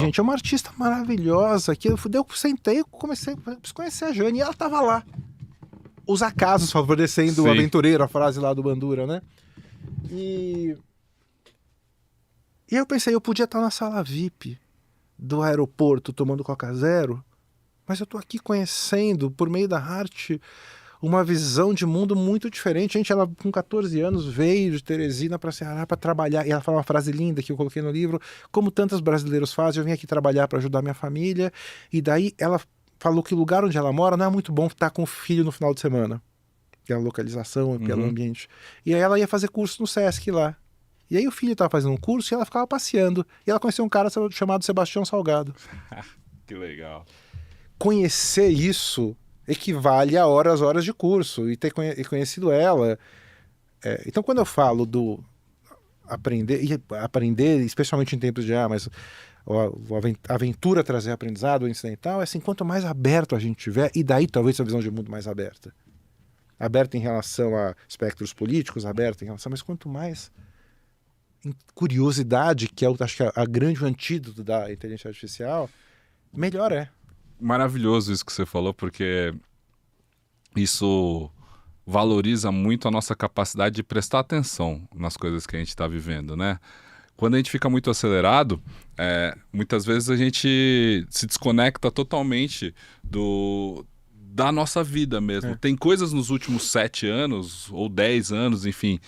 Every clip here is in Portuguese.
gente, é uma artista maravilhosa. Que eu sentei, comecei a conhecer a Jane e ela tava lá. Os acasos favorecendo o aventureiro, a frase lá do Bandura, né? E eu pensei, eu podia estar na sala VIP do aeroporto tomando Coca Zero, mas eu tô aqui conhecendo, por meio da arte, uma visão de mundo muito diferente. Gente, ela com 14 anos veio de Teresina para Ceará para trabalhar, e ela fala uma frase linda que eu coloquei no livro: como tantos brasileiros fazem, eu vim aqui trabalhar para ajudar minha família. E daí ela falou que o lugar onde ela mora não é muito bom estar com o filho no final de semana, pela localização e pelo ambiente. E aí ela ia fazer curso no Sesc lá. E aí o filho estava fazendo um curso e ela ficava passeando. E ela conheceu um cara chamado Sebastião Salgado. Que legal. Conhecer isso equivale a horas de curso, e ter conhecido ela. Então, quando eu falo do aprender, especialmente em tempos de mas a aventura trazer aprendizado, o incidental, é assim, quanto mais aberto a gente tiver, e daí talvez a visão de mundo mais aberta. Aberta em relação a espectros políticos, aberta em relação, mas quanto mais curiosidade, que é acho que a grande antídoto da inteligência artificial, melhor é. Maravilhoso isso que você falou, porque isso valoriza muito a nossa capacidade de prestar atenção nas coisas que a gente está vivendo, né? Quando a gente fica muito acelerado, muitas vezes a gente se desconecta totalmente da nossa vida mesmo. Tem coisas nos últimos 7 anos, ou 10 anos, enfim,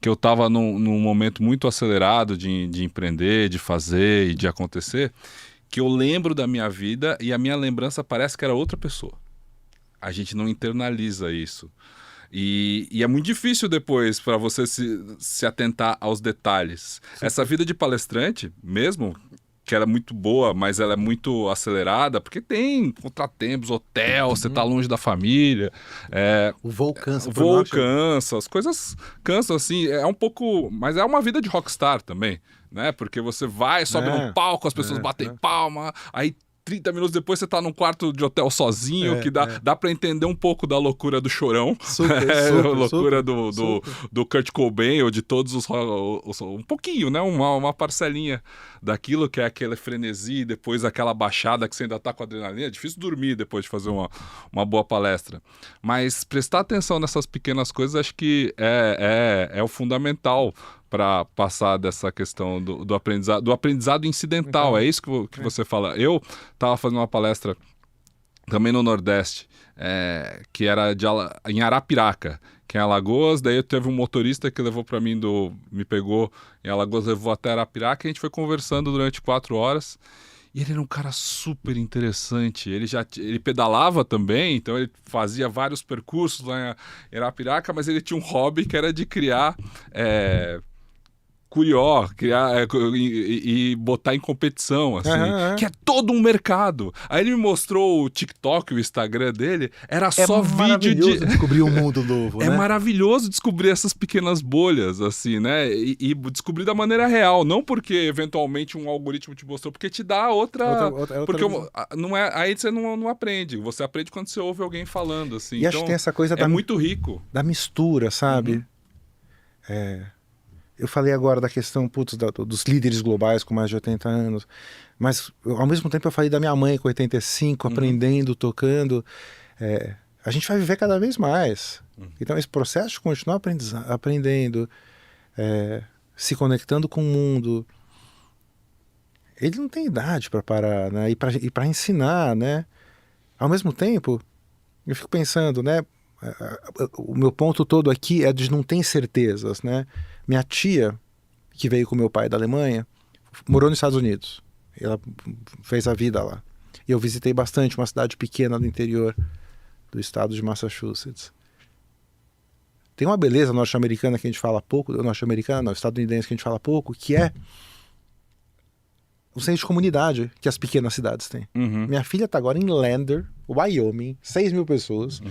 que eu estava num momento muito acelerado de empreender, de fazer e de acontecer, que eu lembro da minha vida e a minha lembrança parece que era outra pessoa. A gente não internaliza isso. E é muito difícil depois para você se atentar aos detalhes. Sim. Essa vida de palestrante, mesmo, que era muito boa, mas ela é muito acelerada, porque tem contratempos, hotel, você tá longe da família. O voo cansa. O voo cansa, as coisas cansam, assim. É um pouco... Mas é uma vida de rockstar também, né? Porque você vai, sobe no palco, as pessoas batem palma, aí 30 minutos depois você tá num quarto de hotel sozinho, que dá pra entender um pouco da loucura do Chorão. A loucura do Kurt Cobain, ou de todos os... Um pouquinho, né? Uma parcelinha daquilo que é aquele frenesi, depois aquela baixada que você ainda tá com adrenalina. É difícil dormir depois de fazer uma boa palestra. Mas prestar atenção nessas pequenas coisas, acho que é o fundamental para passar dessa questão do aprendizado incidental. É isso que você fala. Eu estava fazendo uma palestra também no Nordeste, que era em Arapiraca, que é em Alagoas. Daí teve um motorista que levou para mim, me pegou em Alagoas, levou até Arapiraca, e a gente foi conversando durante 4 horas. E ele era um cara super interessante. Ele pedalava também, então ele fazia vários percursos lá em Arapiraca, mas ele tinha um hobby que era de criar curió, criar e botar em competição, assim, que é todo um mercado. Aí ele me mostrou o TikTok, o Instagram dele, era só vídeo de... descobrir um mundo novo, né? É maravilhoso descobrir essas pequenas bolhas, assim, né? E descobrir da maneira real, não porque eventualmente um algoritmo te mostrou, porque te dá outra porque não é, aí você não aprende, você aprende quando você ouve alguém falando, assim. E acho que tem essa coisa muito rico. Da mistura, sabe? Eu falei agora da questão dos líderes globais com mais de 80 anos, mas ao mesmo tempo eu falei da minha mãe com 85, aprendendo, tocando. A gente vai viver cada vez mais. Então esse processo de continuar aprendendo, se conectando com o mundo, ele não tem idade para parar, né? E para ensinar, né? Ao mesmo tempo, eu fico pensando, né? O meu ponto todo aqui é de não ter certezas, né? Minha tia, que veio com meu pai da Alemanha, morou nos Estados Unidos. Ela fez a vida lá. E eu visitei bastante uma cidade pequena do interior do estado de Massachusetts. Tem uma beleza norte-americana que a gente fala pouco, estadunidense que a gente fala pouco, que é o senso de comunidade que as pequenas cidades têm. Minha filha está agora em Lander, Wyoming, 6 mil pessoas.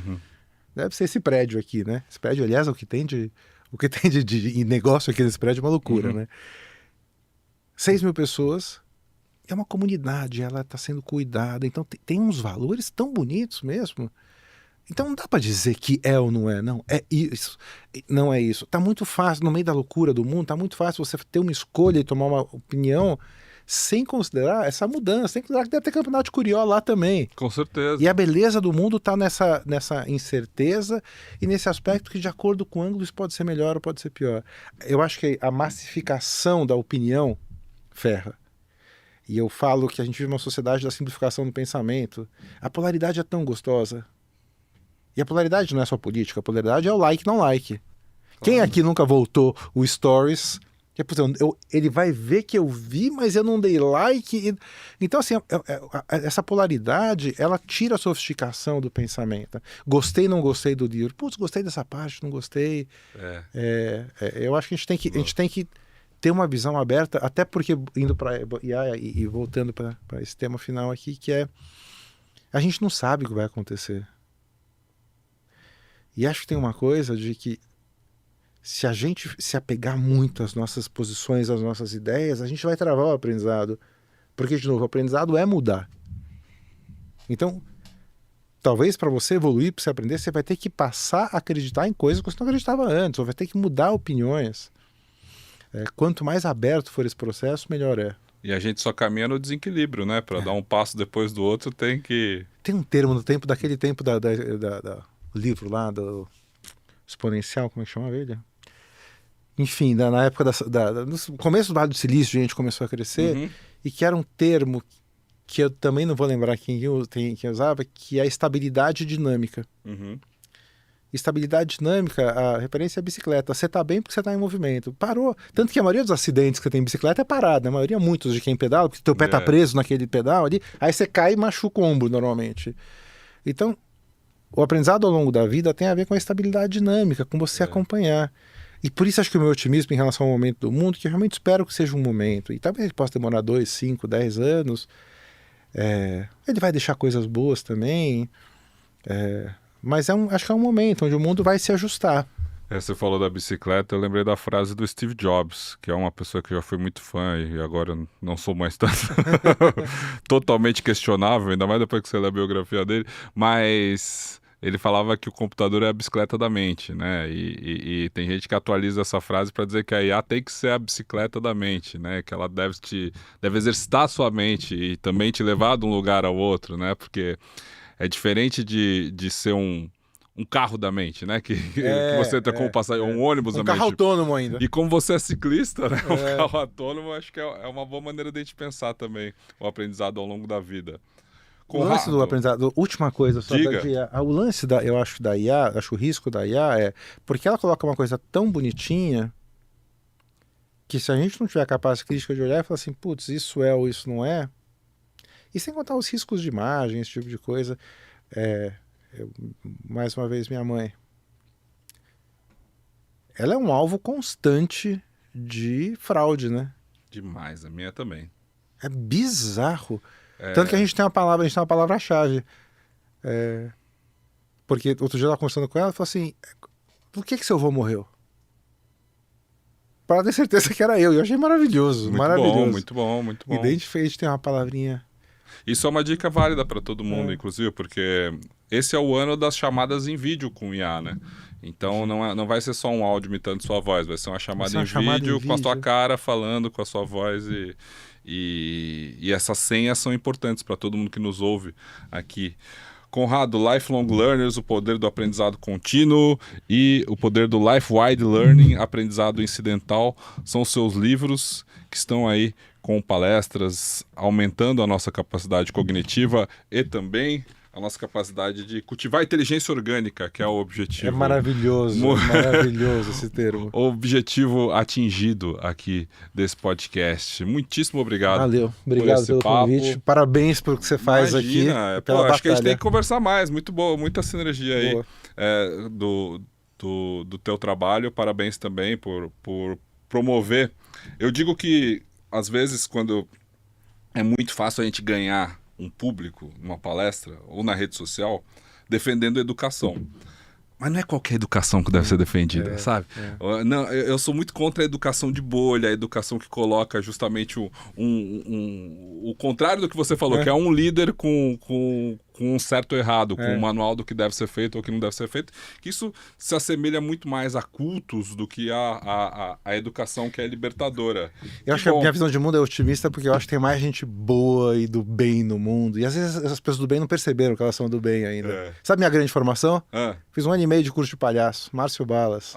Deve ser esse prédio aqui, né? Esse prédio, aliás, o que tem de negócio aqui nesse prédio é uma loucura, né? 6 mil pessoas, é uma comunidade, ela está sendo cuidada, então tem uns valores tão bonitos mesmo. Então não dá para dizer que é ou não é, não. É isso, não é isso. Tá muito fácil, no meio da loucura do mundo, tá muito fácil você ter uma escolha e tomar uma opinião sem considerar essa mudança. Tem que considerar que deve ter campeonato de Curió lá também. Com certeza. E a beleza do mundo está nessa incerteza e nesse aspecto que, de acordo com o ângulo, isso pode ser melhor ou pode ser pior. Eu acho que a massificação da opinião ferra. E eu falo que a gente vive uma sociedade da simplificação do pensamento. A polaridade é tão gostosa. E a polaridade não é só política, a polaridade é o like, não like. Claro. Quem aqui nunca voltou o Stories? Ele vai ver que eu vi, mas eu não dei like. Então, assim, essa polaridade, ela tira a sofisticação do pensamento. Gostei, não gostei do livro. Putz, gostei dessa parte, não gostei. Eu acho que a gente tem que ter uma visão aberta, até porque, indo para IA e voltando para esse tema final aqui, que é, a gente não sabe o que vai acontecer. E acho que tem uma coisa de que se a gente se apegar muito às nossas posições, às nossas ideias, a gente vai travar o aprendizado. Porque, de novo, o aprendizado é mudar. Então, talvez para você evoluir, para você aprender, você vai ter que passar a acreditar em coisas que você não acreditava antes, ou vai ter que mudar opiniões. Quanto mais aberto for esse processo, melhor é. E a gente só caminha no desequilíbrio, né? Para dar um passo depois do outro, tem que... Tem um termo no tempo, daquele tempo do livro lá, do exponencial, como é que chamava ele? Enfim, na época no começo do Vale do Silício, a gente começou a crescer, e que era um termo que eu também não vou lembrar quem usava, que é a estabilidade dinâmica. Estabilidade dinâmica, a referência é a bicicleta. Você está bem porque você está em movimento. Parou. Tanto que a maioria dos acidentes que você tem em bicicleta é parada. A maioria, muitos de quem pedala, porque teu pé está preso naquele pedal ali, aí você cai e machuca o ombro normalmente. Então, o aprendizado ao longo da vida tem a ver com a estabilidade dinâmica, com você acompanhar. E por isso acho que o meu otimismo em relação ao momento do mundo, que eu realmente espero que seja um momento, e talvez ele possa demorar 2, 5, 10 anos, ele vai deixar coisas boas também, mas acho que é um momento onde o mundo vai se ajustar. Você falou da bicicleta, eu lembrei da frase do Steve Jobs, que é uma pessoa que eu já fui muito fã e agora não sou mais tanto totalmente questionável, ainda mais depois que você lê a biografia dele, mas ele falava que o computador é a bicicleta da mente, né? E tem gente que atualiza essa frase para dizer que a IA tem que ser a bicicleta da mente, né? Que ela deve exercitar a sua mente e também te levar de um lugar ao outro, né? Porque é diferente de ser um carro da mente, né? Que você tem como passar um ônibus da mente. Um carro autônomo ainda. E como você é ciclista, né? Um carro autônomo, acho que é uma boa maneira de a gente pensar também o aprendizado ao longo da vida. O lance do aprendizado, última coisa só da IA. O lance eu acho da IA, acho o risco da IA é porque ela coloca uma coisa tão bonitinha que se a gente não tiver a capacidade crítica de olhar e falar assim, putz, isso é ou isso não é, e sem contar os riscos de imagem, esse tipo de coisa, mais uma vez minha mãe, ela é um alvo constante de fraude, né? Demais, a minha também. É bizarro. Tanto que a gente tem uma palavra-chave. Porque outro dia eu estava conversando com ela e falou assim, por que seu avô morreu? Para ter certeza que era eu. E eu achei maravilhoso. Muito bom. E daí a gente tem uma palavrinha. Isso é uma dica válida para todo mundo, inclusive, porque esse é o ano das chamadas em vídeo com IA, né? Então não vai ser só um áudio imitando sua voz, vai ser uma chamada em vídeo com a sua cara falando com a sua voz e essas senhas são importantes para todo mundo que nos ouve aqui. Conrado, Lifelong Learners, o poder do aprendizado contínuo, e o poder do Life-Wide Learning, aprendizado incidental, são seus livros que estão aí com palestras, aumentando a nossa capacidade cognitiva e também a nossa capacidade de cultivar a inteligência orgânica, que é o objetivo. É maravilhoso, maravilhoso esse termo. O objetivo atingido aqui desse podcast. Muitíssimo obrigado. Valeu, obrigado pelo convite. Parabéns pelo que você faz aqui. Acho que a gente tem que conversar mais. Muito boa, muita sinergia aí do teu trabalho. Parabéns também por promover. Eu digo que, às vezes, quando é muito fácil a gente ganhar um público numa palestra ou na rede social defendendo a educação. Mas não é qualquer educação que deve ser defendida, sabe? Não, eu sou muito contra a educação de bolha, a educação que coloca justamente o contrário do que você falou, que é um líder com com um certo ou errado, com É. um manual do que deve ser feito ou que não deve ser feito, que isso se assemelha muito mais a cultos do que a educação que é libertadora. Eu acho que a minha visão de mundo é otimista porque eu acho que tem mais gente boa e do bem no mundo. E às vezes as pessoas do bem não perceberam que elas são do bem ainda. É. Sabe minha grande formação? Ah. Fiz 1 ano e meio de curso de palhaço, Márcio Balas.